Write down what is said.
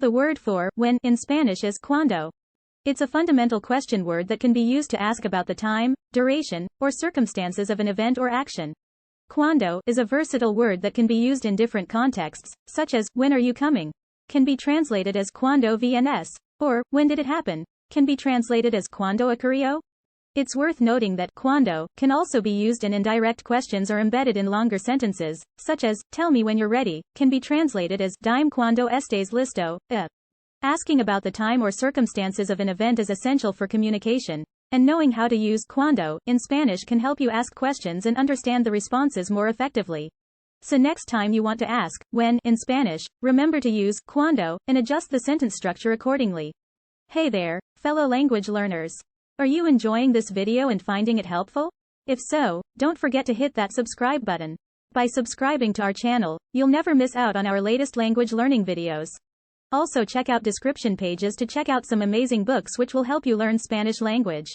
The word for when in Spanish is cuando. It's a fundamental question word that can be used to ask about the time, duration, or circumstances of an event or action. Cuando is a versatile word that can be used in different contexts, such as, when are you coming? Can be translated as cuando vienes, or, when did it happen? Can be translated as cuando ocurrió? It's worth noting that cuando can also be used in indirect questions or embedded in longer sentences, such as, tell me when you're ready, can be translated as, dime cuando estés listo. Asking about the time or circumstances of an event is essential for communication, and knowing how to use cuando in Spanish can help you ask questions and understand the responses more effectively. So next time you want to ask when in Spanish, remember to use cuando and adjust the sentence structure accordingly. Hey there, fellow language learners. Are you enjoying this video and finding it helpful? If so, don't forget to hit that subscribe button. By subscribing to our channel, you'll never miss out on our latest language learning videos. Also check out description pages to check out some amazing books which will help you learn Spanish language.